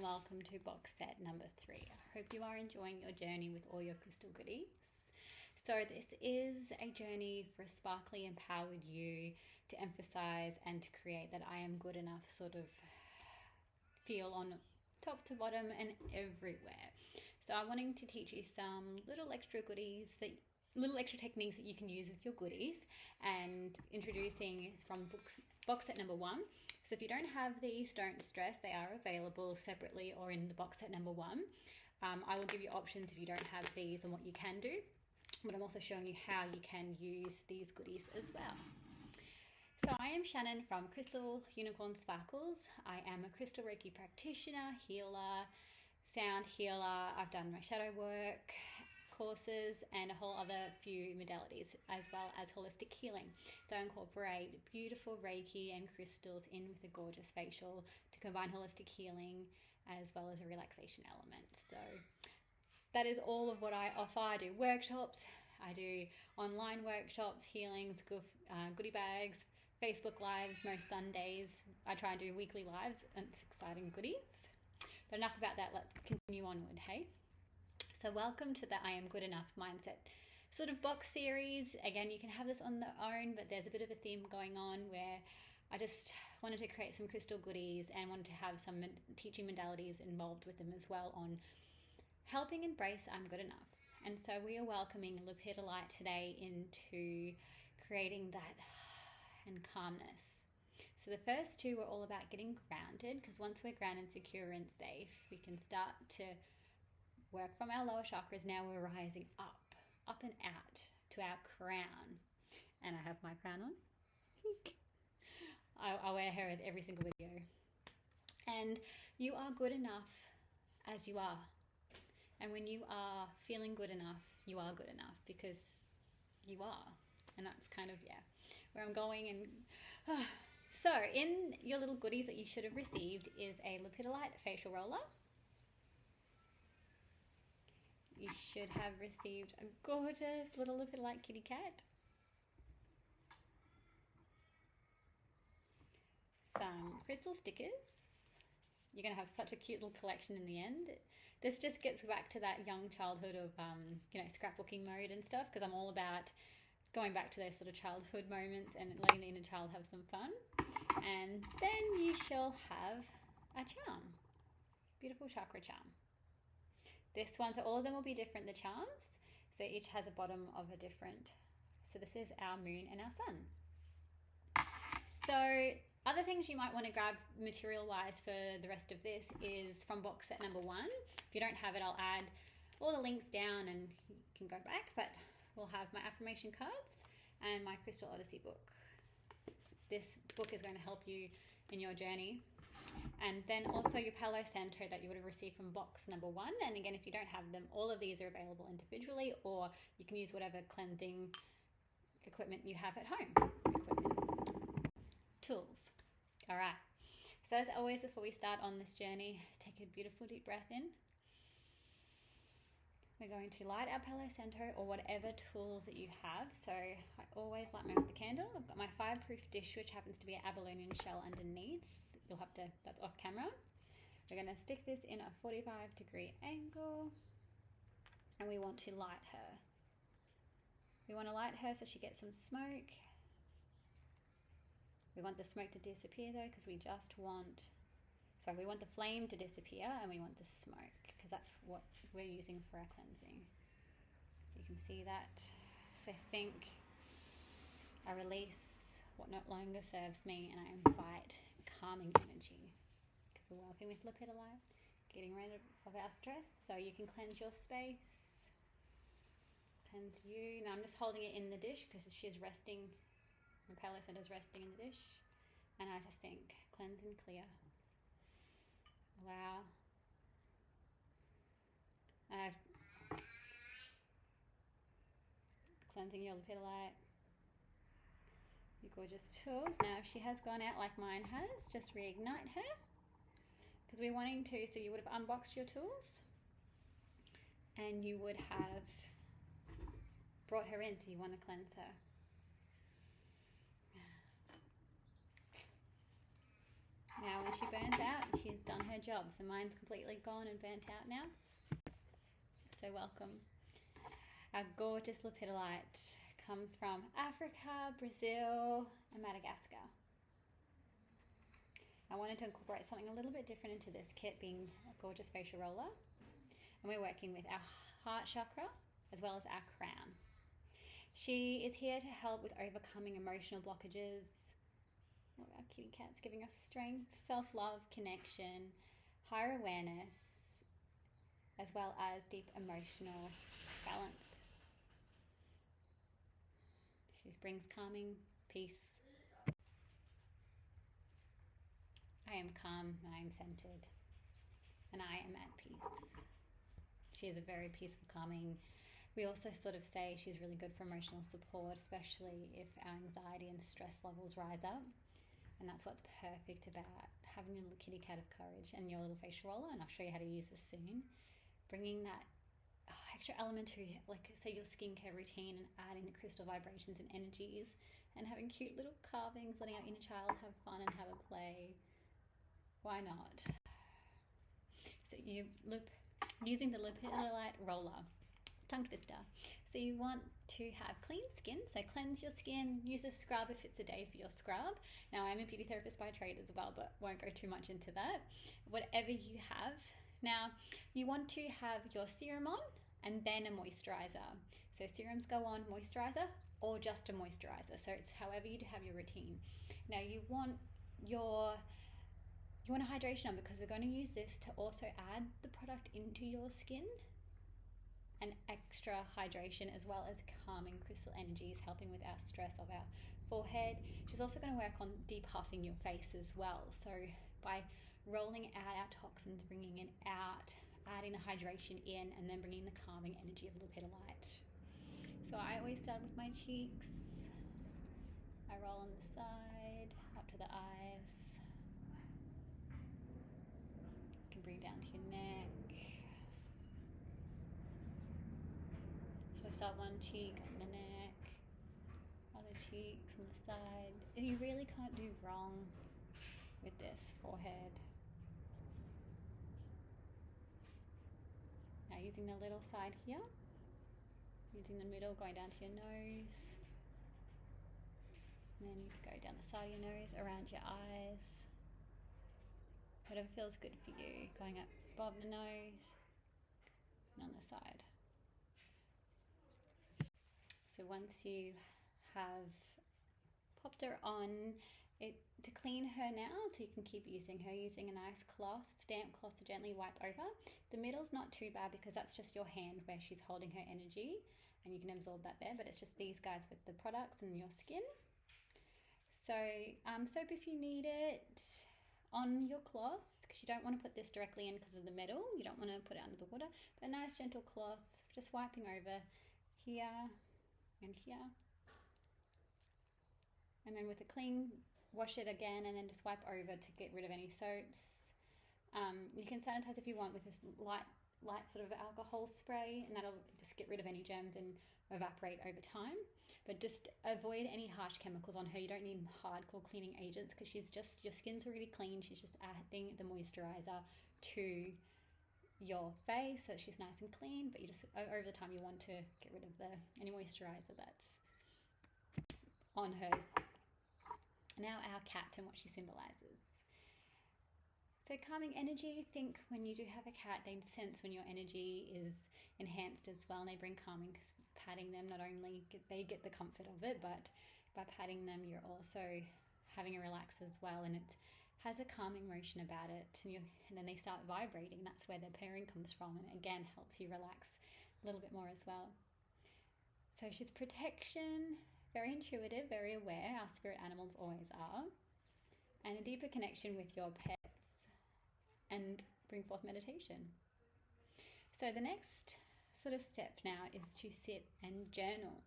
welcome to box set number 3. I hope you are enjoying your journey with all your crystal goodies. So this is a journey for a sparkly, empowered you to emphasize and to create that I am good enough sort of feel on top to bottom and everywhere. So I'm wanting to teach you some little extra goodies, little extra techniques that you can use with your goodies, and introducing from box set number 1. So if you don't have these, don't stress, they are available separately or in the box set number 1. I will give you options if you don't have these and what you can do, but I'm also showing you how you can use these goodies as well. So I am Shannon from Crystal Unicorn Sparkles. I am a crystal Reiki practitioner, healer, sound healer. I've done my shadow work courses and a whole other few modalities, as well as holistic healing. So I incorporate beautiful Reiki and crystals in with a gorgeous facial to combine holistic healing as well as a relaxation element. So that is all of what I offer. I do workshops, I do online workshops, healings, goodie bags, Facebook lives most Sundays. I try and do weekly lives and it's exciting goodies. But enough about that, let's continue onward, hey? So welcome to the I Am Good Enough mindset sort of box series. Again, you can have this on their own, but there's a bit of a theme going on where I just wanted to create some crystal goodies and wanted to have some teaching modalities involved with them as well on helping embrace I'm good enough. And so we are welcoming Lepidolite today into creating that and calmness. So the first two were all about getting grounded, because once we're grounded, secure and safe, we can start to work from our lower chakras. Now we're rising up and out to our crown. And I have my crown on. I wear her at every single video. And you are good enough as you are. And when you are feeling good enough, you are good enough because you are. And that's kind of, where I'm going. And so in your little goodies that you should have received is a Lepidolite Facial Roller. You should have received a gorgeous little Lepidolite kitty cat. Some crystal stickers. You're going to have such a cute little collection in the end. This just gets back to that young childhood of, scrapbooking mode and stuff, because I'm all about going back to those sort of childhood moments and letting the inner child have some fun. And then you shall have a charm. Beautiful Chakra Charm. This one, so all of them will be different, the charms. So each has a bottom of a different. So this is our moon and our sun. So other things you might want to grab material-wise for the rest of this is from box set number 1. If you don't have it, I'll add all the links down and you can go back. But we'll have my affirmation cards and my Crystal Odyssey book. This book is going to help you in your journey. And then also your Palo Santo that you would have received from box number 1. And again, if you don't have them, all of these are available individually, or you can use whatever cleansing equipment you have at home. Tools. All right. So as always, before we start on this journey, take a beautiful deep breath in. We're going to light our Palo Santo or whatever tools that you have. So I always light mine with the candle. I've got my fireproof dish, which happens to be an abalone shell underneath. You'll have to, that's off camera. We're going to stick this in a 45-degree angle and we want to light her. We want to light her so she gets some smoke. We want the smoke to disappear though, because we want the flame to disappear and we want the smoke because that's what we're using for our cleansing. You can see that. So think, I release what no longer serves me and I invite calming energy, because we're working with Lepidolite, getting rid of our stress, so you can cleanse your space, cleanse you. Now I'm just holding it in the dish because she's resting, the Palo Santo is resting in the dish, and I just think cleanse and clear. Allow. And I've cleansing your Lepidolite. Your gorgeous tools. Now if she has gone out like mine has, just reignite her, because we're wanting to, so you would have unboxed your tools and you would have brought her in, so you want to cleanse her. Now when she burns out, she's done her her job. So mine's completely gone and burnt out now. So welcome. Our gorgeous lepidolite comes from Africa, Brazil, and Madagascar. I wanted to incorporate something a little bit different into this kit, being a gorgeous facial roller. And we're working with our heart chakra as well as our crown. She is here to help with overcoming emotional blockages. Oh, our kitty cat's giving us strength, self-love, connection, higher awareness, as well as deep emotional balance. She brings calming, peace. I am calm and I am centered and I am at peace. She is a very peaceful, calming. We also sort of say she's really good for emotional support, especially if our anxiety and stress levels rise up. And that's what's perfect about having your little kitty cat of courage and your little facial roller, and I'll show you how to use this soon. Bringing that extra element to, like, say, your skincare routine and adding the crystal vibrations and energies and having cute little carvings, letting our inner child have fun and have a play. Why not? So you look using the Lepidolite roller, tongue twister. So you want to have clean skin, so cleanse your skin, use a scrub if it's a day for your scrub. Now, I'm a beauty therapist by trade as well, but won't go too much into that. Whatever you have. Now, you want to have your serum on and then a moisturizer. So serums go on, moisturizer, or just a moisturizer. So it's however you have your routine. Now, you want a hydration on, because we're going to use this to also add the product into your skin, and extra hydration as well as calming crystal energies, helping with our stress of our forehead. She's also going to work on depuffing your face as well. So by rolling out our toxins, bringing it out, adding the hydration in, and then bringing the calming energy of lepidolite. So I always start with my cheeks. I roll on the side, up to the eyes. You can bring down to your neck. So I start one cheek on the neck, other cheeks on the side. You really can't do wrong with this forehead. Now using the little side here, using the middle, going down to your nose. And then you go down the side of your nose, around your eyes. Whatever feels good for you. Going up above the nose and on the side. So once you have popped her on, to clean her now, so you can keep using her, using a nice cloth, damp cloth to gently wipe over. The middle's not too bad because that's just your hand where she's holding her energy, and you can absorb that there, but it's just these guys with the products and your skin. So soap if you need it on your cloth, because you don't want to put this directly in because of the metal. You don't want to put it under the water, but a nice gentle cloth, just wiping over here and here. And then with a clean, wash it again, and then just wipe over to get rid of any soaps. You can sanitize if you want with this light sort of alcohol spray, and that'll just get rid of any germs and evaporate over time. But just avoid any harsh chemicals on her. You don't need hardcore cleaning agents, because your skin's already clean. She's just adding the moisturizer to your face so she's nice and clean, but you just, over the time, you want to get rid of any moisturizer that's on her. Now our cat and what she symbolizes. So calming energy, think when you do have a cat, they sense when your energy is enhanced as well, and they bring calming, because patting them, not only they get the comfort of it, but by patting them you're also having a relax as well, and it has a calming motion about it, and then they start vibrating. That's where their purring comes from, and again helps you relax a little bit more as well. So she's protection, very intuitive, very aware. Our spirit animals always are. And a deeper connection with your pets, and bring forth meditation. So the next sort of step now is to sit and journal.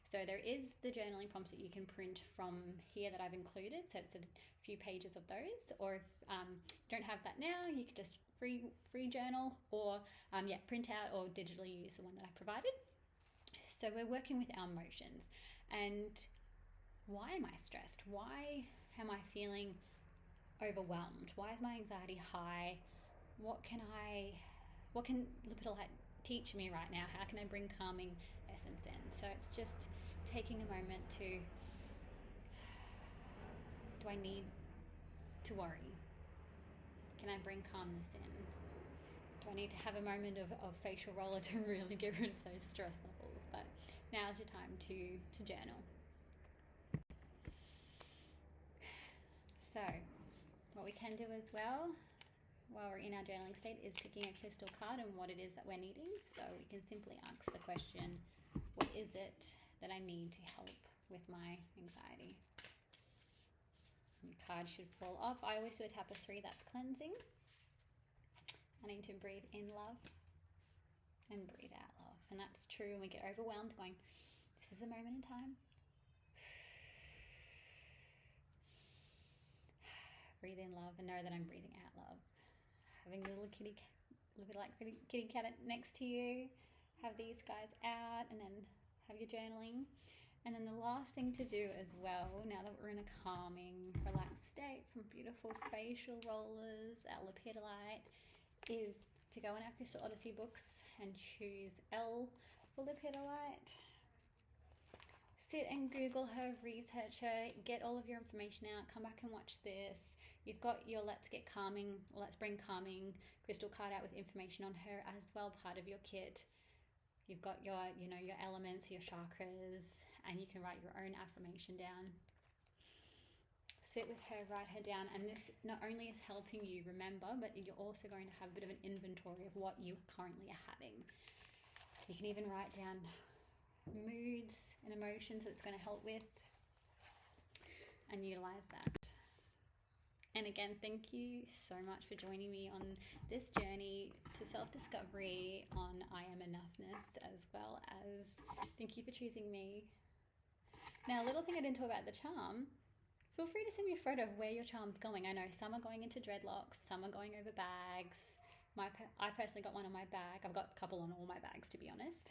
So there is the journaling prompts that you can print from here that I've included. So it's a few pages of those. Or if you don't have that now, you could just free journal, or print out or digitally use the one that I provided. So we're working with our emotions. And why am I stressed? Why am I feeling overwhelmed? Why is my anxiety high? what can Lepidolite teach me right now? How can I bring calming essence in? So it's just taking a moment to, do I need to worry? Can I bring calmness in? Do I need to have a moment of facial roller to really get rid of those stress levels? But now's your time to journal. So what we can do as well while we're in our journaling state is picking a crystal card and what it is that we're needing. So we can simply ask the question, what is it that I need to help with my anxiety? Your card should fall off. I always do a tap of 3, that's cleansing. I need to breathe in love and breathe out love. And that's true when we get overwhelmed, going, this is a moment in time. Breathe in love and know that I'm breathing out love. Having a little kitty cat next to you. Have these guys out and then have your journaling. And then the last thing to do as well, now that we're in a calming, relaxed state from beautiful facial rollers, our Lepidolite, is to go in our Crystal Odyssey books and choose L for Lepidolite. Sit and Google her, research her, get all of your information out, come back and watch this. You've got your Let's Bring Calming crystal card out with information on her as well, part of your kit. You've got your elements, your chakras, and you can write your own affirmation down. Sit with her, write her down, and this not only is helping you remember, but you're also going to have a bit of an inventory of what you currently are having. You can even write down moods and emotions that it's going to help with and utilize that. And again, thank you so much for joining me on this journey to self-discovery on I Am Enoughness, as well as thank you for choosing me. Now, a little thing I didn't talk about the charm, feel free to send me a photo of where your charm's going. I know some are going into dreadlocks, some are going over bags. I personally got one on my bag. I've got a couple on all my bags, to be honest.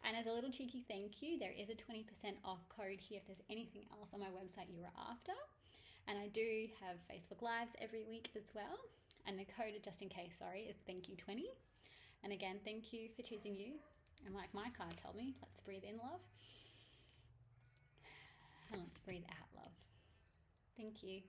And as a little cheeky thank you, there is a 20% off code here if there's anything else on my website you are after. And I do have Facebook Lives every week as well. And the code, just in case, is thank you 20. And again, thank you for choosing you. And like my card told me, let's breathe in love. And let's breathe out love. Thank you.